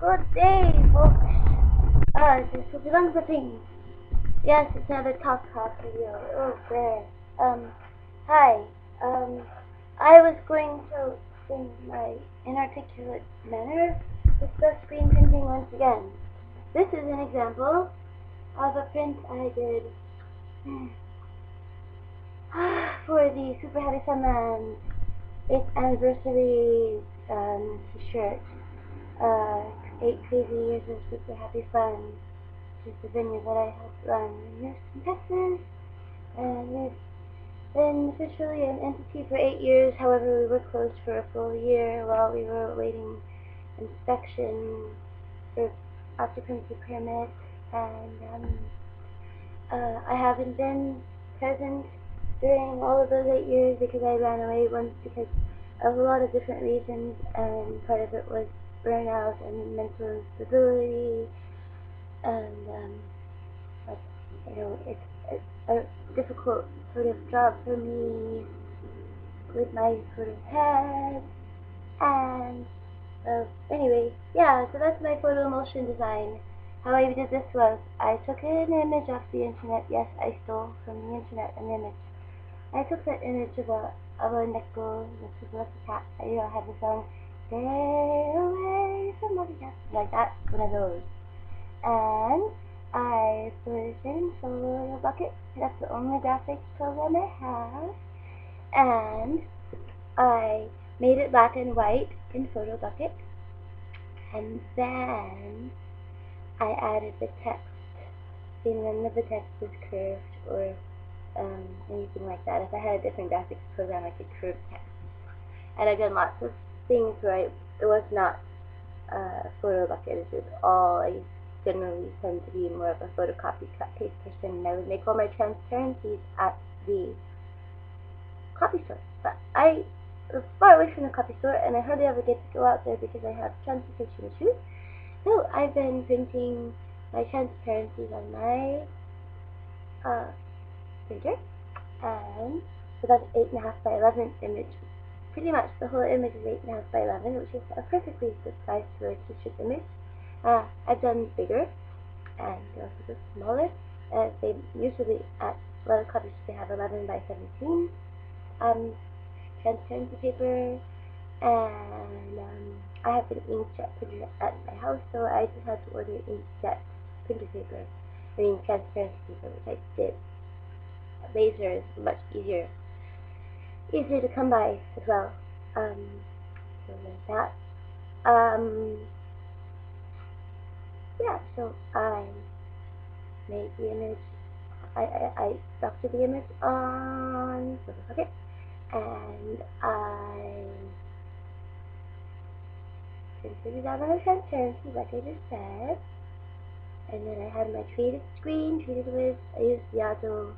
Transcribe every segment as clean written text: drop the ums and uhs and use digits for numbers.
Good day, folks. This is poopylungstuffing. Yes, it's another talk video. Oh, there. Hi. Um, I was going to, in my inarticulate manner, discuss screen printing once again. This is an example of a print I did for the Super Happy Funland 8th anniversary shirt. 8 crazy years of super happy fun, which is the venue that I helped run in Houston, Texas, and we've been officially an entity for 8 years. However, we were closed for a full year while we were awaiting inspection for occupancy permit, and I haven't been present during all of those 8 years because I ran away once because of a lot of different reasons, and part of it was burnout and mental instability, and it's a difficult sort of job for me with my sort of head, and anyway, yeah, so that's my photo emulsion design. How I did this was, I took an image off the internet. Yes, I stole from the internet an image. I took that image of a nickel, which was a cat. I had the song, "Stay away from other cats," like that, one of those. And I put it in Photo Bucket. That's the only graphics program I have. And I made it black and white in Photo Bucket. And then I added the text. See, none of the text is curved or anything like that. If I had a different graphics program, I could curve text. And I've done lots of things where it was not Photo Bucket. It was all, I generally tend to be more of a photocopy cut paste person, and I would make all my transparencies at the copy store. But I was far away from the copy store, and I hardly ever get to go out there because I have transportation issues. So I've been printing my transparencies on my printer, and so that's 8.5 by 11 image. Pretty much the whole image is 8.5 by 11, which is a perfectly good size for a t-shirt image. I've done bigger and also smaller. They usually at a lot of copies they have 11 by 17 transparency paper, and I have an inkjet printer at my house, so I just had to order inkjet printer paper. I mean transparency paper, which I did. Laser is much easier to come by as well. So there's that. Yeah, so I made the image. I doctored the image on Photo Bucket, and I printed it out on a transparency, like I just said. And then I had my treated screen treated with, I used Yato,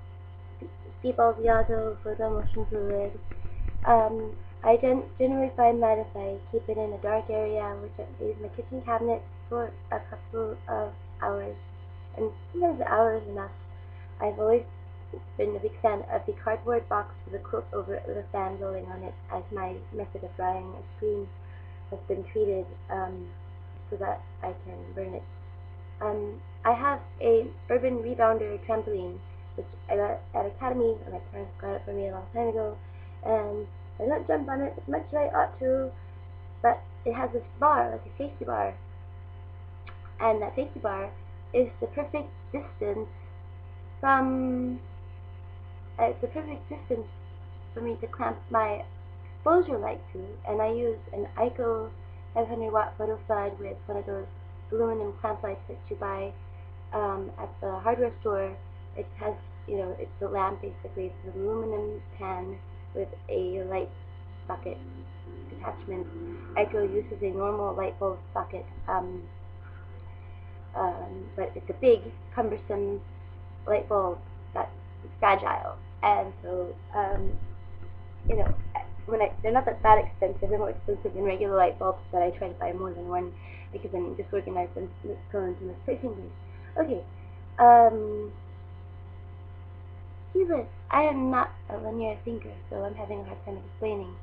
Speedball Yato photo emulsion fluid. I generally find that if I keep it in a dark area, which I use my kitchen cabinet for a couple of hours, and sometimes an hour is enough. I've always been a big fan of the cardboard box with a quilt over it with a fan blowing on it as my method of drying a screen has been treated so that I can burn it. I have a urban rebounder trampoline, which I got at Academy, and my parents got it for me a long time ago, and I don't jump on it as much as I ought to, but it has this bar, like a safety bar, and that safety bar is the perfect distance from, it's the perfect distance for me to clamp my exposure light to, and I use an ICO 500 watt photo slide with one of those aluminum clamp lights that you buy at the hardware store. It has, it's a lamp basically. It's an aluminum pan with a light socket attachment. ICO uses a normal light bulb socket, but it's a big, cumbersome light bulb that's fragile, and so they're not that expensive. They're more expensive than regular light bulbs, but I try to buy more than one because I'm disorganized and prone to misplacing things. Okay, see this. I am not a linear thinker, so I'm having a hard time explaining.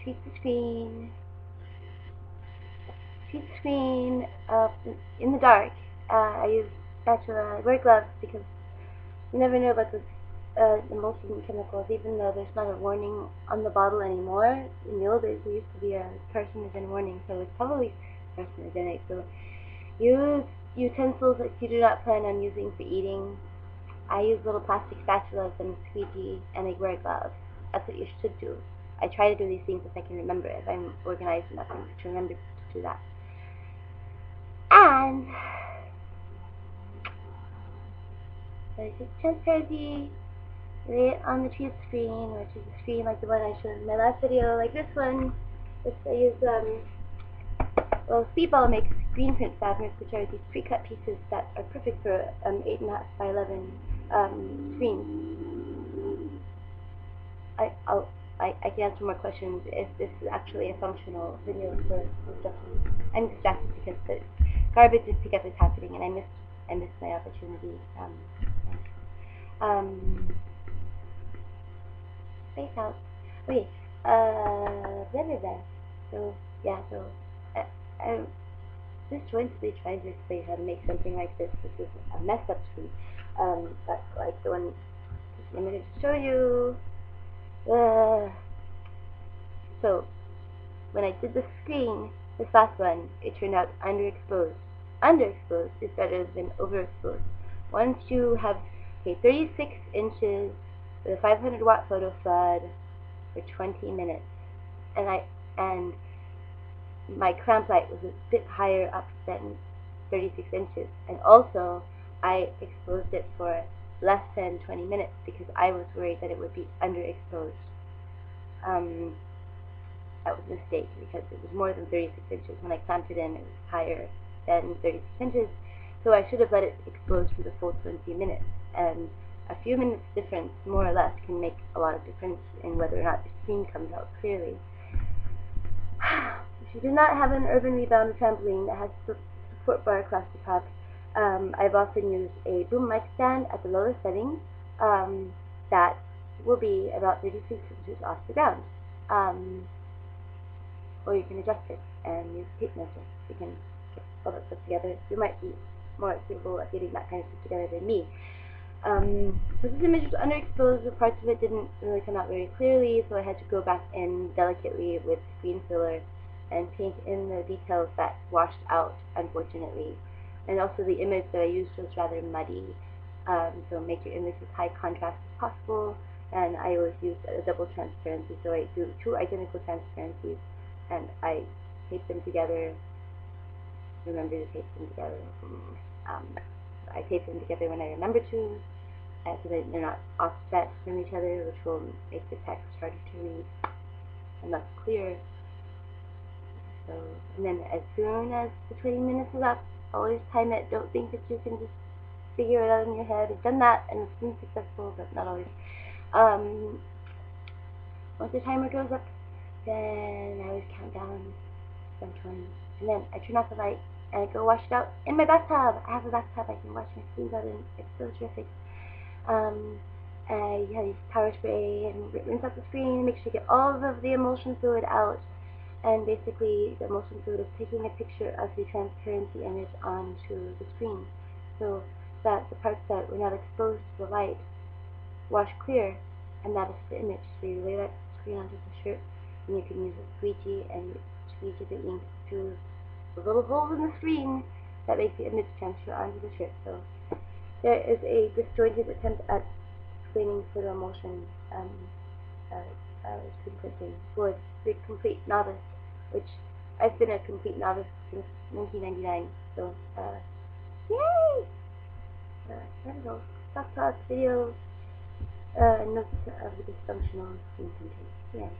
Treat the screen. sheet screen in the dark. I use spatula. I wear gloves because you never know about the emulsion chemicals, even though there's not a warning on the bottle anymore. In the old days, there used to be a carcinogen warning, so it's probably carcinogenic. So use utensils that you do not plan on using for eating. I use little plastic spatulas and a squeegee, and I wear gloves. That's what you should do. I try to do these things if I can remember, if I'm organized enough to remember to do that. And so I take transparency, lay it on the cheese screen, which is a screen like the one I showed in my last video, like this one. I use Speedball makes screen print fabrics, which are these pre-cut pieces that are perfect for 8.5 by 11 screens. I can answer more questions if this is actually a functional video for instructions. I'm distracted because the garbage pickup is happening, and I missed my opportunity. Space out. Okay. Blah, blah, blah. So yeah. So I'm disjointedly trying to explain how to make something like this. This is a messed up screen. But like the one I'm going to show you. So when I did the screen, this last one, it turned out underexposed. Underexposed is better than overexposed. Once you have 36 inches with a 500 watt photo flood for 20 minutes, and my clamp light was a bit higher up than 36 inches, and also I exposed it for less than 20 minutes because I was worried that it would be underexposed. That was a mistake because it was more than 36 inches. When I clamped it in, it was higher than 36 inches, so I should have let it expose for the full 20 minutes. And a few minutes difference, more or less, can make a lot of difference in whether or not the screen comes out clearly. If you do not have an Urban Rebound trampoline that has a support bar across the top, I've often used a boom mic stand at the lowest setting that will be about 36 inches off the ground. Or you can adjust it and use a tape measure. You can get all that stuff together. You might be more capable of getting that kind of stuff together than me. So this image was underexposed, the parts of it didn't really come out very clearly, so I had to go back in delicately with screen filler and paint in the details that washed out, unfortunately. And also the image that I used was rather muddy, so make your image as high contrast as possible. And I always use a double transparency, so I do 2 identical transparencies, and I tape them together. Remember to tape them together. I tape them together when I remember to, so that they're not offset from each other, which will make the text harder to read and less clear. So, and then as soon as the 20 minutes is up, always time it. Don't think that you can just figure it out in your head. I've done that and it's been successful, but not always. Once the timer goes up, then I always count down from 20, and then I turn off the light and I go wash it out in my bathtub. I have a bathtub I can wash my screens out in. It's so terrific. I use power spray and rinse out the screen, make sure you get all of the emulsion fluid out. And basically, the emulsion fluid is taking a picture of the transparency image onto the screen, so that the parts that were not exposed to the light wash clear, and that is the image. So you lay that screen onto the shirt, and you can use a squeegee and squeegee the ink through the little holes in the screen that make the image transfer onto the shirt. So there is a disjointed attempt at explaining photo emulsion screen printing for the complete novice, which I've been a complete novice since 1999. So yay! There we go. Talk video. Notes of the dysfunctional screen printing. Yeah.